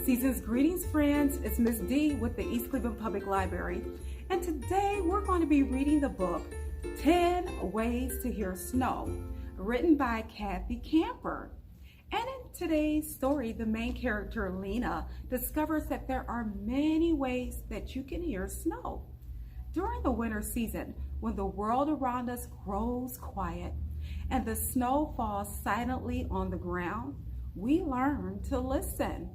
Season's greetings, friends. It's Miss D with the East Cleveland Public Library, and today we're going to be reading the book 10 Ways to Hear Snow, written by Cathy Camper. And in today's story, the main character, Lena, discovers that there are many ways that you can hear snow. During the winter season, when the world around us grows quiet and the snow falls silently on the ground, we learn to listen.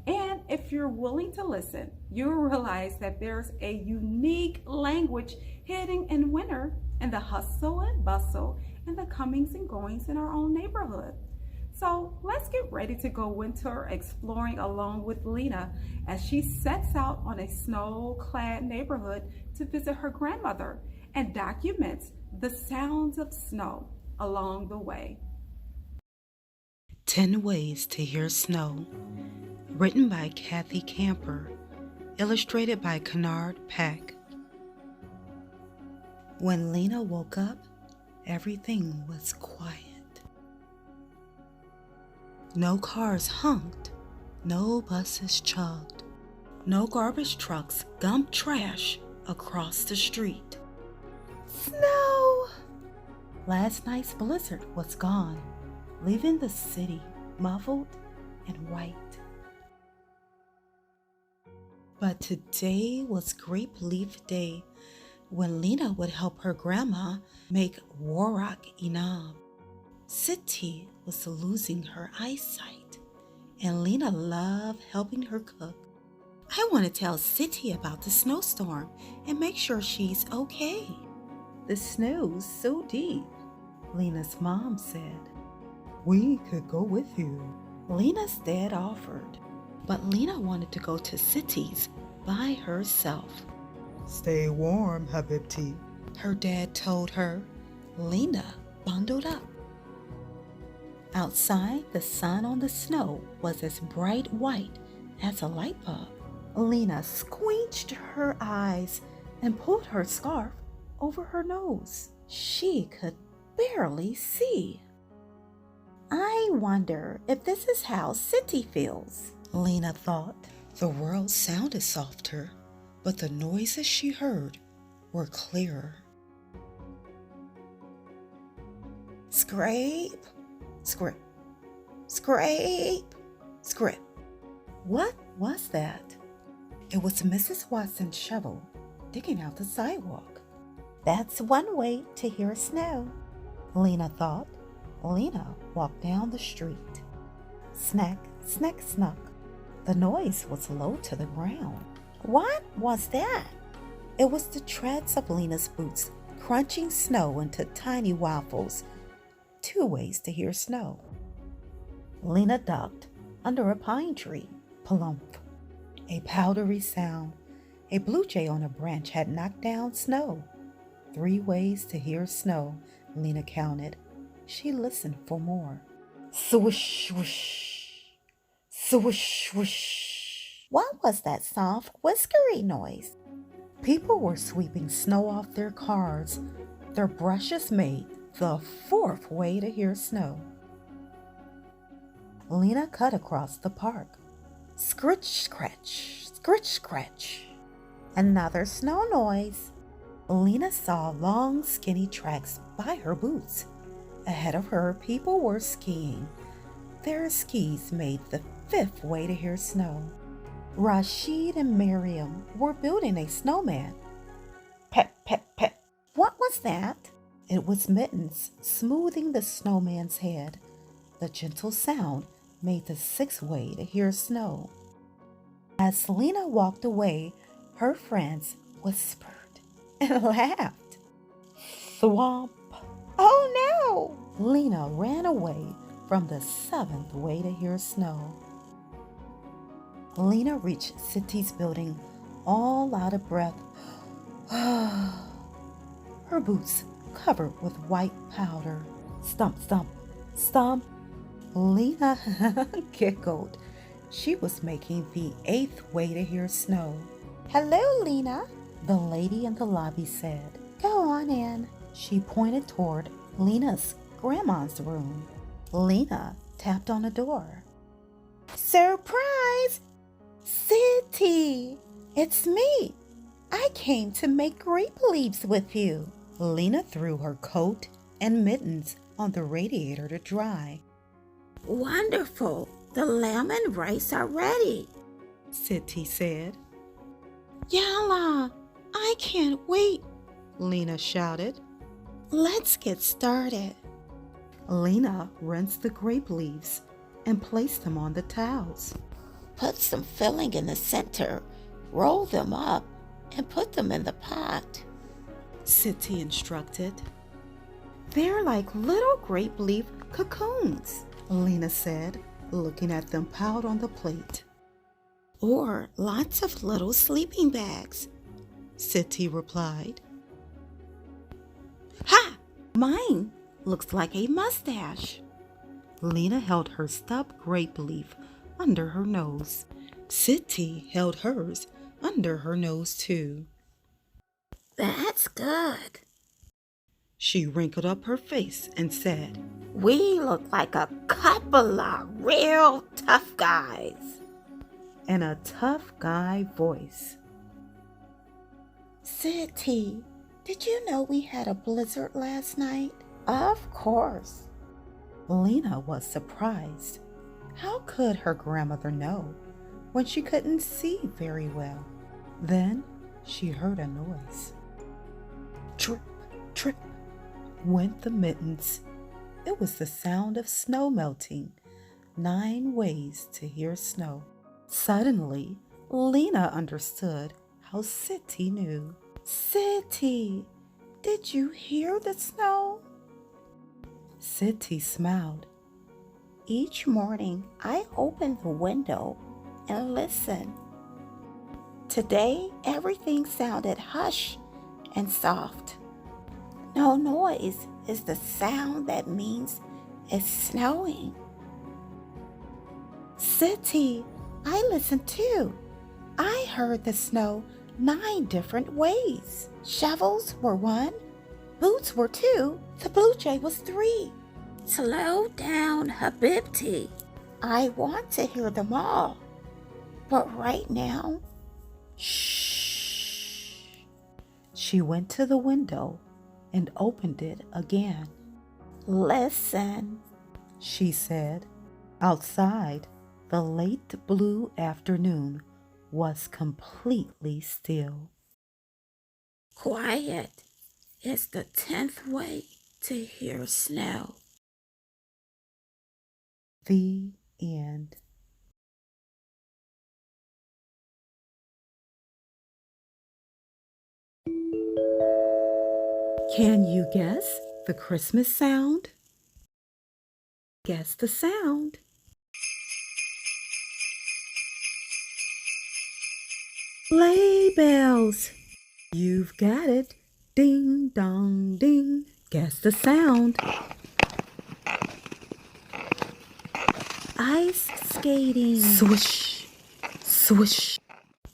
And if you're willing to listen, you'll realize that there's a unique language hidden in winter and the hustle and bustle and the comings and goings in our own neighborhood. So let's get ready to go winter exploring along with Lena as she sets out on a snow-clad neighborhood to visit her grandmother and documents the sounds of snow along the way. 10 Ways to Hear Snow, written by Cathy Camper, illustrated by Kennard Peck. When Lena woke up, everything was quiet. No cars honked, no buses chugged, no garbage trucks dumped trash across the street. Snow! Last night's blizzard was gone, leaving the city muffled and white. But today was Grape Leaf Day, when Lena would help her grandma make Warrock Enam. Siti was losing her eyesight, and Lena loved helping her cook. I want to tell Siti about the snowstorm and make sure she's okay. The snow's so deep, Lena's mom said. We could go with you, Lena's dad offered. But Lena wanted to go to Siti's by herself. Stay warm, Habibti, her dad told her. Lena bundled up. Outside, the sun on the snow was as bright white as a light bulb. Lena squinched her eyes and pulled her scarf over her nose. She could barely see. I wonder if this is how Siti feels, Lena thought. The world sounded softer, but the noises she heard were clearer. Scrape, scrape, scrape, scrape. What was that? It was Mrs. Watson's shovel digging out the sidewalk. That's one way to hear snow, Lena thought. Lena walked down the street. Snack, snack, snuck. The noise was low to the ground. What was that? It was the treads of Lena's boots crunching snow into tiny waffles. 2 ways to hear snow. Lena ducked under a pine tree. Plump. A powdery sound. A blue jay on a branch had knocked down snow. 3 ways to hear snow, Lena counted. She listened for more. Swoosh, swoosh. Swoosh, swoosh. What was that soft, whiskery noise? People were sweeping snow off their cars. Their brushes made the 4th way to hear snow. Lena cut across the park. Scritch, scratch, scritch, scratch. Another snow noise. Lena saw long, skinny tracks by her boots. Ahead of her, people were skiing. Their skis made the 5th way to hear snow. Rashid and Miriam were building a snowman. Pet, pet, pet. What was that? It was Mittens smoothing the snowman's head. The gentle sound made the 6th way to hear snow. As Lena walked away, her friends whispered and laughed. Swamp. Oh no! Lena ran away from the 7th way to hear snow. Lena reached Siti's building, all out of breath. Her boots covered with white powder. Stump, stump, stump. Lena giggled. She was making the 8th way to hear snow. Hello, Lena, the lady in the lobby said. Go on in. She pointed toward Lena's grandma's room. Lena tapped on the door. Surprise! It's me. I came to make grape leaves with you. Lena threw her coat and mittens on the radiator to dry. Wonderful. The lamb and rice are ready, Sitty said. Yalla, I can't wait, Lena shouted. Let's get started. Lena rinsed the grape leaves and placed them on the towels. Put some filling in the center, roll them up, and put them in the pot, Sitty instructed. They're like little grape leaf cocoons, Lena said, looking at them piled on the plate. Or lots of little sleeping bags, Sitty replied. Ha! Mine looks like a mustache. Lena held her stubbed grape leaf under her nose. Sitty held hers under her nose too. That's good. She wrinkled up her face and said, We look like a couple of real tough guys. in a tough guy voice. Sitty, did you know we had a blizzard last night? Of course. Lena was surprised. How could her grandmother know when she couldn't see very well? Then she heard a noise. Trip, trip, went the mittens. It was the sound of snow melting. 9 ways to hear snow. Suddenly, Lena understood how Sitty knew. Sitty, did you hear the snow? Sitty smiled. Each morning I open the window and listen. Today everything sounded hush and soft. No noise is the sound that means it's snowing. Sitty, I listened too. I heard the snow 9 different ways. Shovels were 1, boots were 2, the blue jay was 3. Slow down, Habibti. I want to hear them all. But right now, Shh. She went to the window and opened it again. listen. She said. Outside, the late blue afternoon was completely still. Quiet is the 10th way to hear snow. The end. Can you guess the Christmas sound? Guess the sound. Sleigh bells. You've got it. Ding dong ding. Guess the sound. Ice skating. Swish, swish.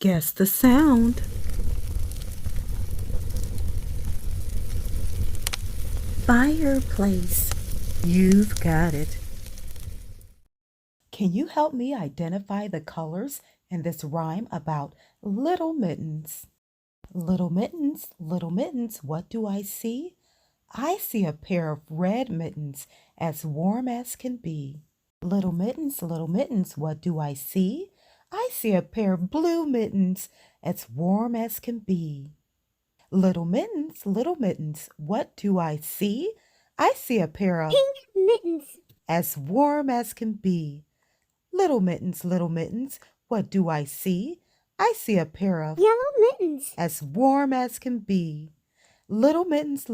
Guess the sound. Fireplace. You've got it. Can you help me identify the colors in this rhyme about Little Mittens? Little mittens, what do I see? I see a pair of red mittens as warm as can be. Little mittens, what do I see? I see a pair of blue mittens as warm as can be. Little mittens, what do I see? I see a pair of Pink mittens. as warm as can be. Little mittens, what do I see? I see a pair of Yellow mittens. as warm as can be. Little mittens,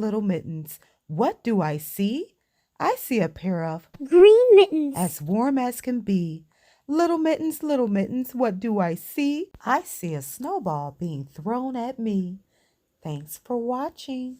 what do I see? I see a pair of Green mittens. as warm as can be. Little mittens, what do I see? I see a snowball being thrown at me. Thanks for watching.